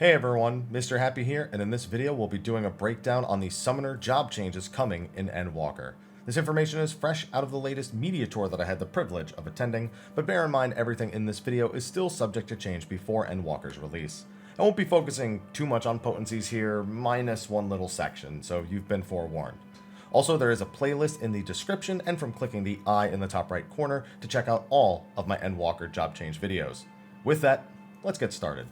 Hey everyone, Mr. Happy here, and in this video we'll be doing a breakdown on the summoner job changes coming in Endwalker. This information is fresh out of the latest media tour that I had the privilege of attending, but bear in mind everything in this video is still subject to change before Endwalker's release. I won't be focusing too much on potencies here, minus one little section, so you've been forewarned. Also, there is a playlist in the description and from clicking the I in the top right corner to check out all of my Endwalker job change videos. With that, let's get started.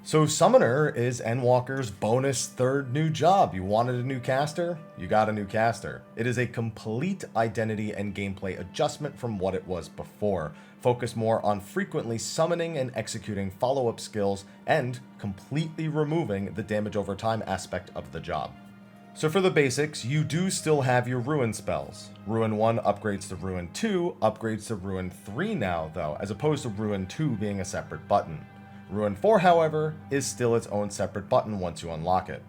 So Summoner is Endwalker's bonus third new job. You wanted a new caster? You got a new caster. It is a complete identity and gameplay adjustment from what it was before. Focus more on frequently summoning and executing follow-up skills and completely removing the damage over time aspect of the job. So for the basics, you do still have your Ruin spells. Ruin 1 upgrades to Ruin 2, upgrades to Ruin 3 now though, as opposed to Ruin 2 being a separate button. Ruin 4, however, is still its own separate button once you unlock it.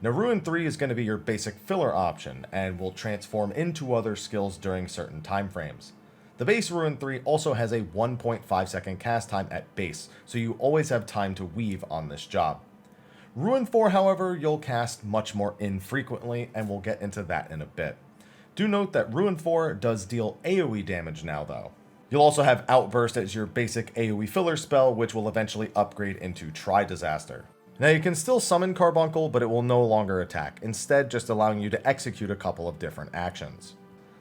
Now Ruin 3 is going to be your basic filler option, and will transform into other skills during certain time frames. The base Ruin 3 also has a 1.5 second cast time at base, so you always have time to weave on this job. Ruin 4, however, you'll cast much more infrequently, and we'll get into that in a bit. Do note that Ruin 4 does deal AoE damage now though. You'll also have Outburst as your basic AoE filler spell, which will eventually upgrade into Tri-Disaster. Now you can still summon Carbuncle, but it will no longer attack, instead just allowing you to execute a couple of different actions.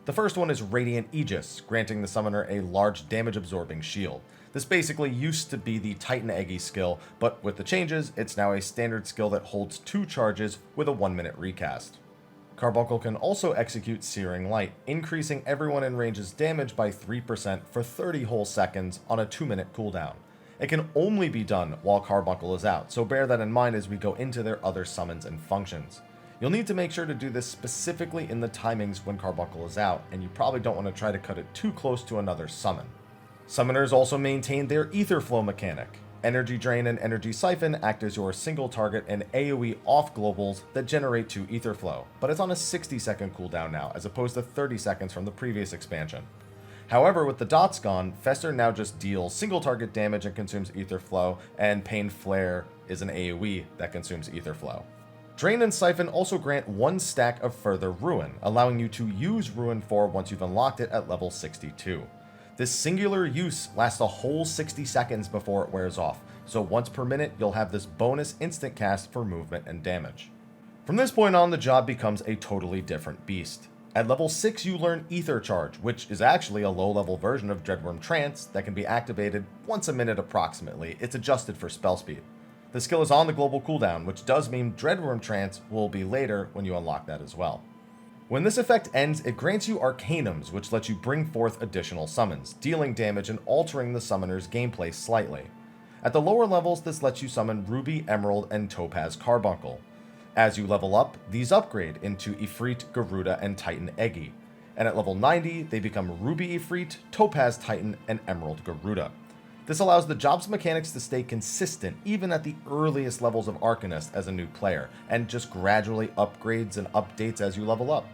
The first one is Radiant Aegis, granting the summoner a large damage absorbing shield. This basically used to be the Titan Eggy skill, but with the changes, it's now a standard skill that holds 2 charges with a 1-minute recast. Carbuncle can also execute Searing Light, increasing everyone in range's damage by 3% for 30 whole seconds on a 2-minute cooldown. It can only be done while Carbuncle is out, so bear that in mind as we go into their other summons and functions. You'll need to make sure to do this specifically in the timings when Carbuncle is out, and you probably don't want to try to cut it too close to another summon. Summoners also maintain their Ether Flow mechanic. Energy Drain and Energy Siphon act as your single target and AoE off globals that generate 2 Ether Flow, but it's on a 60-second cooldown now, as opposed to 30 seconds from the previous expansion. However, with the dots gone, Fester now just deals single target damage and consumes Ether Flow, and Pain Flare is an AoE that consumes Ether Flow. Drain and Siphon also grant 1 stack of further Ruin, allowing you to use Ruin 4 once you've unlocked it at level 62. This singular use lasts a whole 60 seconds before it wears off, so once per minute you'll have this bonus instant cast for movement and damage. From this point on, the job becomes a totally different beast. At level 6 you learn Ether Charge, which is actually a low-level version of Dreadworm Trance that can be activated once a minute approximately. It's adjusted for spell speed. The skill is on the global cooldown, which does mean Dreadworm Trance will be later when you unlock that as well. When this effect ends, it grants you Arcanums, which lets you bring forth additional summons, dealing damage and altering the summoner's gameplay slightly. At the lower levels, this lets you summon Ruby, Emerald, and Topaz Carbuncle. As you level up, these upgrade into Ifrit, Garuda, and Titan Eggy, and at level 90, they become Ruby Ifrit, Topaz Titan, and Emerald Garuda. This allows the job's mechanics to stay consistent even at the earliest levels of Arcanist as a new player, and just gradually upgrades and updates as you level up.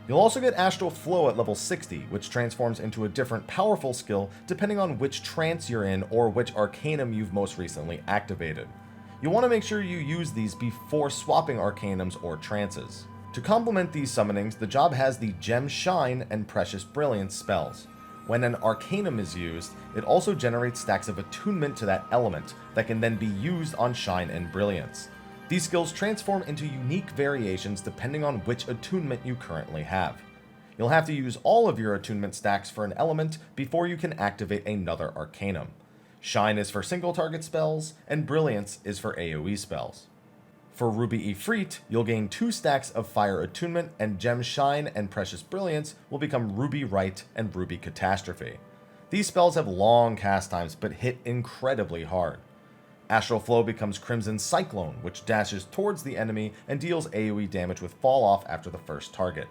You'll also get Astral Flow at level 60, which transforms into a different powerful skill depending on which trance you're in or which Arcanum you've most recently activated. You'll want to make sure you use these before swapping Arcanums or trances. To complement these summonings, the job has the Gem Shine and Precious Brilliance spells. When an Arcanum is used, it also generates stacks of attunement to that element that can then be used on Shine and Brilliance. These skills transform into unique variations depending on which attunement you currently have. You'll have to use all of your attunement stacks for an element before you can activate another Arcanum. Shine is for single target spells, and Brilliance is for AoE spells. For Ruby Ifrit, you'll gain 2 stacks of Fire Attunement, and Gem Shine and Precious Brilliance will become Ruby Right and Ruby Catastrophe. These spells have long cast times but hit incredibly hard. Astral Flow becomes Crimson Cyclone, which dashes towards the enemy and deals AoE damage with fall off after the first target.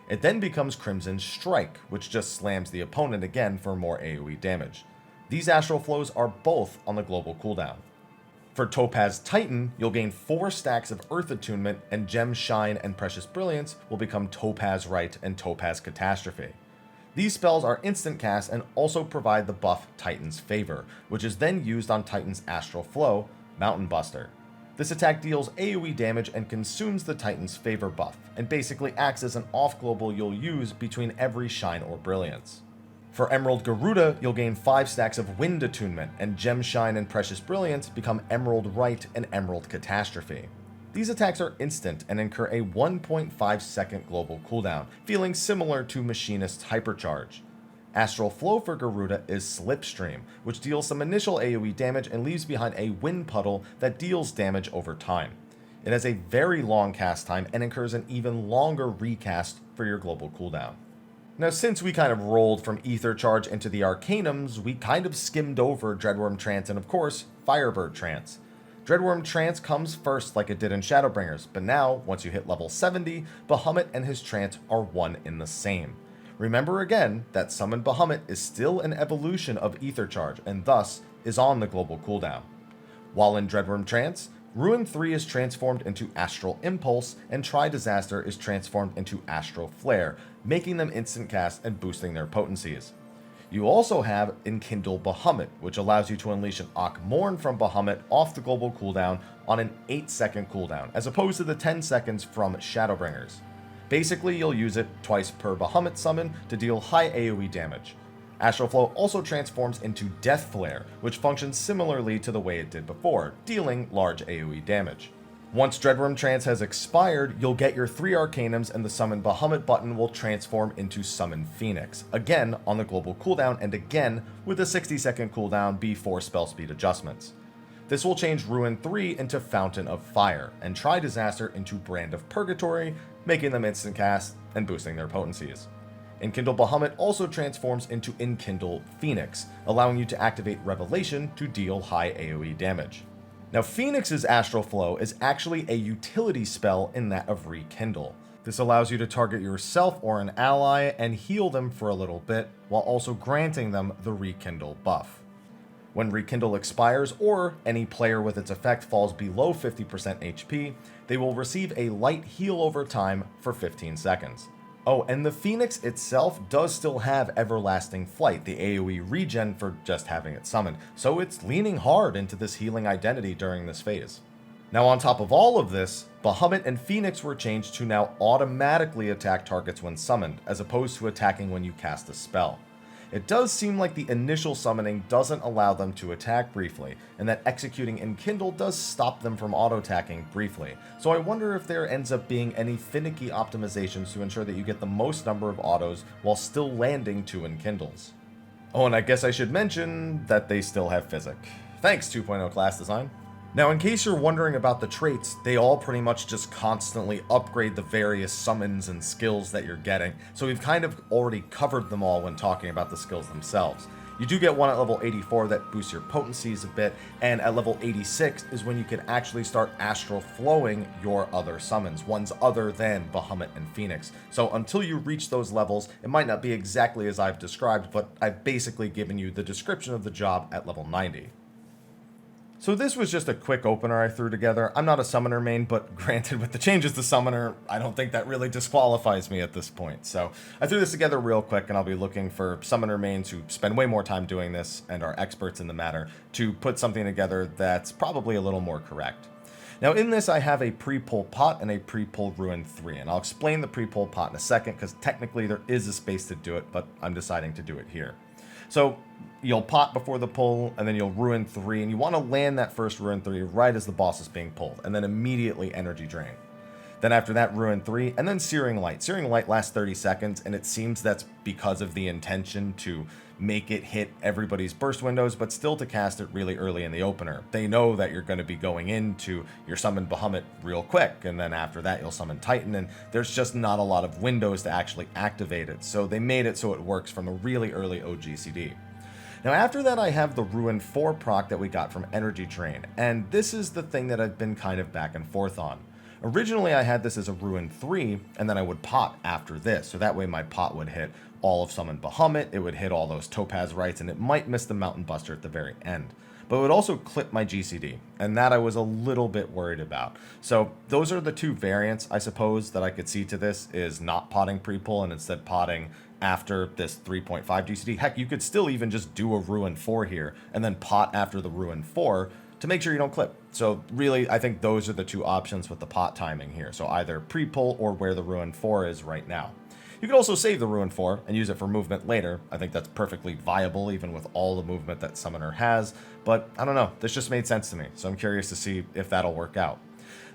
It then becomes Crimson Strike, which just slams the opponent again for more AoE damage. These Astral Flows are both on the global cooldown. For Topaz Titan, you'll gain 4 stacks of Earth Attunement, and Gem Shine and Precious Brilliance will become Topaz Right and Topaz Catastrophe. These spells are instant cast and also provide the buff Titan's Favor, which is then used on Titan's Astral Flow, Mountain Buster. This attack deals AoE damage and consumes the Titan's favor buff, and basically acts as an off-global you'll use between every Shine or Brilliance. For Emerald Garuda, you'll gain 5 stacks of Wind Attunement, and Gem Shine and Precious Brilliance become Emerald Rite and Emerald Catastrophe. These attacks are instant and incur a 1.5 second global cooldown, feeling similar to Machinist's Hypercharge. Astral Flow for Garuda is Slipstream, which deals some initial AoE damage and leaves behind a Wind Puddle that deals damage over time. It has a very long cast time and incurs an even longer recast for your global cooldown. Now, since we kind of rolled from Ether Charge into the Arcanums, we kind of skimmed over Dreadworm Trance and, of course, Firebird Trance. Dreadworm Trance comes first like it did in Shadowbringers, but now, once you hit level 70, Bahamut and his Trance are one in the same. Remember again that Summon Bahamut is still an evolution of Ether Charge, and thus is on the global cooldown. While in Dreadworm Trance, Ruin 3 is transformed into Astral Impulse, and Tri-Disaster is transformed into Astral Flare, making them instant cast and boosting their potencies. You also have Enkindle Bahamut, which allows you to unleash an Akmorn from Bahamut off the global cooldown on an 8-second cooldown, as opposed to the 10 seconds from Shadowbringers. Basically, you'll use it twice per Bahamut summon to deal high AoE damage. Astral Flow also transforms into Death Flare, which functions similarly to the way it did before, dealing large AoE damage. Once Dreadworm Trance has expired, you'll get your 3 Arcanums and the Summon Bahamut button will transform into Summon Phoenix, again on the global cooldown and again with a 60-second cooldown before spell speed adjustments. This will change Ruin 3 into Fountain of Fire, and Tri-Disaster into Brand of Purgatory, making them instant cast and boosting their potencies. Enkindle Bahamut also transforms into Enkindle Phoenix, allowing you to activate Revelation to deal high AoE damage. Now, Phoenix's Astral Flow is actually a utility spell in that of Rekindle. This allows you to target yourself or an ally and heal them for a little bit, while also granting them the Rekindle buff. When Rekindle expires, or any player with its effect falls below 50% HP, they will receive a light heal over time for 15 seconds. Oh, and the Phoenix itself does still have Everlasting Flight, the AoE regen for just having it summoned, so it's leaning hard into this healing identity during this phase. Now, on top of all of this, Bahamut and Phoenix were changed to now automatically attack targets when summoned, as opposed to attacking when you cast a spell. It does seem like the initial summoning doesn't allow them to attack briefly, and that executing Enkindle does stop them from auto-attacking briefly, so I wonder if there ends up being any finicky optimizations to ensure that you get the most number of autos while still landing 2 Enkindles. Oh, and I guess I should mention that they still have Physic. Thanks, 2.0 class design. Now, in case you're wondering about the traits, they all pretty much just constantly upgrade the various summons and skills that you're getting, so we've kind of already covered them all when talking about the skills themselves. You do get one at level 84 that boosts your potencies a bit, and at level 86 is when you can actually start astral flowing your other summons, ones other than Bahamut and Phoenix. So until you reach those levels, it might not be exactly as I've described, but I've basically given you the description of the job at level 90. So this was just a quick opener I threw together. I'm not a summoner main, but granted, with the changes to summoner, I don't think that really disqualifies me at this point. So I threw this together real quick, and I'll be looking for summoner mains who spend way more time doing this and are experts in the matter to put something together that's probably a little more correct. Now, in this, I have a pre-pull pot and a pre-pull Ruin 3, and I'll explain the pre-pull pot in a second, because technically there is a space to do it, but I'm deciding to do it here. So you'll pot before the pull, and then you'll Ruin 3, and you want to land that first Ruin 3 right as the boss is being pulled, and then immediately Energy Drain. Then after that, Ruin 3, and then Searing Light. Searing Light lasts 30 seconds, and it seems that's because of the intention to make it hit everybody's burst windows, but still to cast it really early in the opener. They know that you're going to be going into your Summon Bahamut real quick, and then after that you'll Summon Titan, and there's just not a lot of windows to actually activate it, so they made it so it works from a really early OGCD. Now, after that, I have the Ruin 4 proc that we got from Energy Drain, and this is the thing that I've been kind of back and forth on. Originally, I had this as a Ruin 3, and then I would pot after this, so that way my pot would hit all of Summon Bahamut, it would hit all those Topaz Rites, and it might miss the Mountain Buster at the very end. But it would also clip my GCD, and that I was a little bit worried about. So those are the two variants, I suppose, that I could see to this, is not potting pre-pull and instead potting after this 3.5 GCD. Heck, you could still even just do a Ruin 4 here, and then pot after the Ruin 4, to make sure you don't clip. So really, I think those are the two options with the pot timing here. So either pre-pull or where the Ruin 4 is right now. You could also save the Ruin 4 and use it for movement later. I think that's perfectly viable, even with all the movement that Summoner has. But I don't know, this just made sense to me, so I'm curious to see if that'll work out.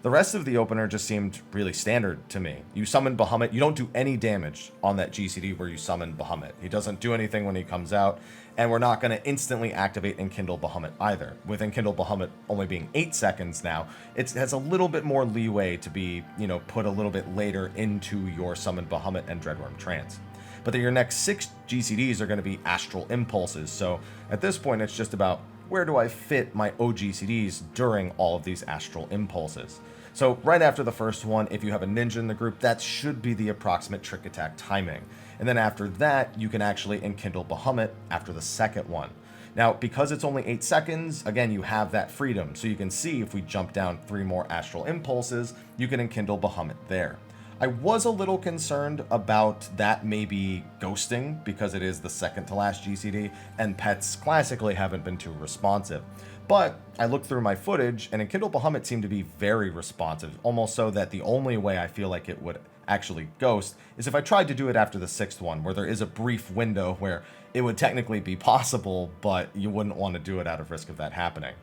The rest of the opener just seemed really standard to me. You summon Bahamut, you don't do any damage on that GCD where you summon Bahamut. He doesn't do anything when he comes out, and we're not going to instantly activate Enkindle Bahamut either. With Enkindle Bahamut only being 8 seconds now, it has a little bit more leeway to be, put a little bit later into your summoned Bahamut and Dreadworm Trance. But then your next 6 GCDs are going to be Astral Impulses, so at this point it's just about where do I fit my OGCDs during all of these Astral Impulses. So right after the first one, if you have a ninja in the group, that should be the approximate trick attack timing. And then after that, you can actually Enkindle Bahamut after the second one. Now, because it's only 8 seconds, again, you have that freedom. So you can see if we jump down 3 more Astral Impulses, you can Enkindle Bahamut there. I was a little concerned about that maybe ghosting because it is the second to last GCD, and pets classically haven't been too responsive. But I looked through my footage, and Enkindle Bahamut seemed to be very responsive, almost so that the only way I feel like it would actually ghost is if I tried to do it after the 6th one, where there is a brief window where it would technically be possible, but you wouldn't want to do it out of risk of that happening.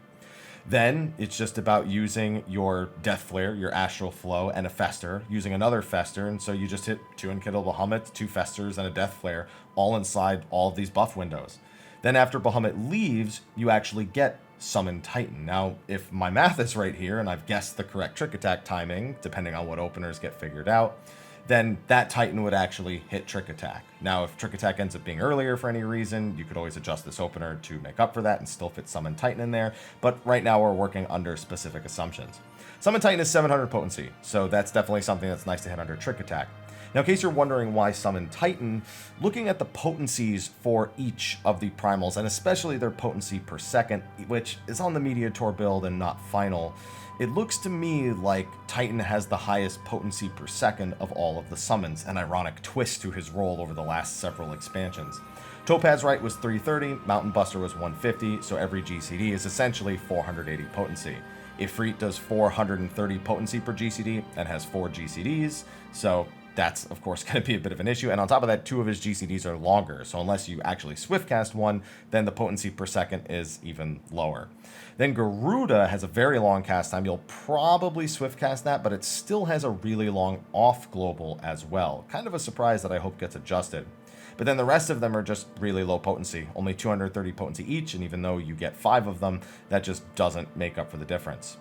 Then it's just about using your Death Flare, your Astral Flow, and a Fester, using another Fester, and so you just hit 2 Enkindle Bahamut, 2 Festers, and a Death Flare, all inside all of these buff windows. Then after Bahamut leaves, you actually get Summon Titan. Now, if my math is right here, and I've guessed the correct trick attack timing, depending on what openers get figured out, then that Titan would actually hit Trick Attack. Now, if Trick Attack ends up being earlier for any reason, you could always adjust this opener to make up for that and still fit Summon Titan in there, but right now we're working under specific assumptions. Summon Titan is 700 potency, so that's definitely something that's nice to hit under Trick Attack. Now, in case you're wondering why Summon Titan, looking at the potencies for each of the primals, and especially their potency per second, which is on the Mediator build and not final, it looks to me like Titan has the highest potency per second of all of the summons, an ironic twist to his role over the last several expansions. Topaz Right was 330, Mountain Buster was 150, so every GCD is essentially 480 potency. Ifrit does 430 potency per GCD and has 4 GCDs, so that's of course going to be a bit of an issue, and on top of that, 2 of his GCDs are longer, so unless you actually swiftcast one, then the potency per second is even lower. Then Garuda has a very long cast time. You'll probably swiftcast that, but it still has a really long off global as well. Kind of a surprise that I hope gets adjusted. But then the rest of them are just really low potency, only 230 potency each, and even though you get 5 of them, that just doesn't make up for the difference.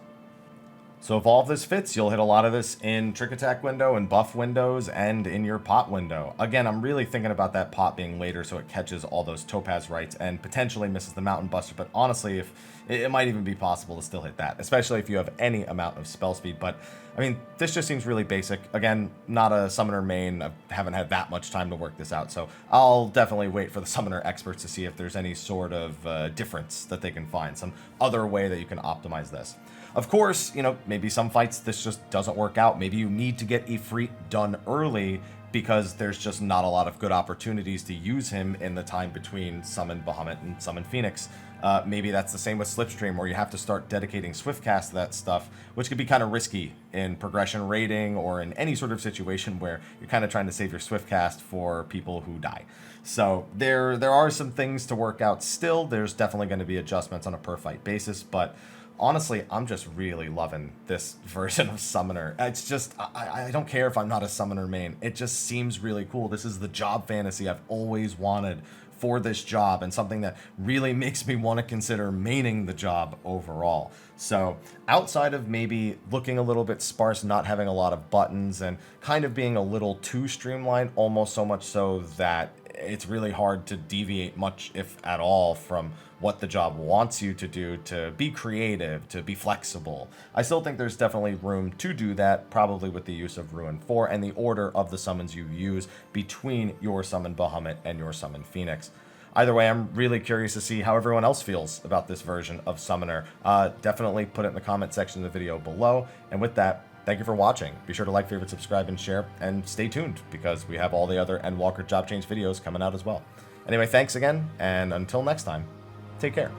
So if all of this fits, you'll hit a lot of this in Trick Attack window and buff windows and in your pot window. Again, I'm really thinking about that pot being later so it catches all those Topaz Rights and potentially misses the Mountain Buster, but honestly, if it might even be possible to still hit that, especially if you have any amount of spell speed. But I mean, this just seems really basic. Again, not a summoner main. I haven't had that much time to work this out, so I'll definitely wait for the summoner experts to see if there's any sort of difference that they can find, some other way that you can optimize this. Of course, maybe some fights this just doesn't work out. Maybe you need to get Ifrit done early because there's just not a lot of good opportunities to use him in the time between Summon Bahamut and Summon Phoenix. Maybe that's the same with Slipstream, where you have to start dedicating Swiftcast to that stuff, which could be kind of risky in progression rating or in any sort of situation where you're kind of trying to save your Swiftcast for people who die. So there are some things to work out still. There's definitely going to be adjustments on a per fight basis, but honestly, I'm just really loving this version of Summoner. It's just, I don't care if I'm not a Summoner main. It just seems really cool. This is the job fantasy I've always wanted for this job, and something that really makes me want to consider maining the job overall. So outside of maybe looking a little bit sparse, not having a lot of buttons, and kind of being a little too streamlined, almost so much so that it's really hard to deviate much, if at all, from what the job wants you to do, to be creative, to be flexible. I still think there's definitely room to do that, probably with the use of Ruin 4 and the order of the summons you use between your Summon Bahamut and your Summon Phoenix. Either way, I'm really curious to see how everyone else feels about this version of Summoner. Definitely put it in the comment section of the video below. And with that, thank you for watching. Be sure to like, favorite, subscribe, and share, and stay tuned because we have all the other Endwalker job change videos coming out as well. Anyway, thanks again, and until next time, take care.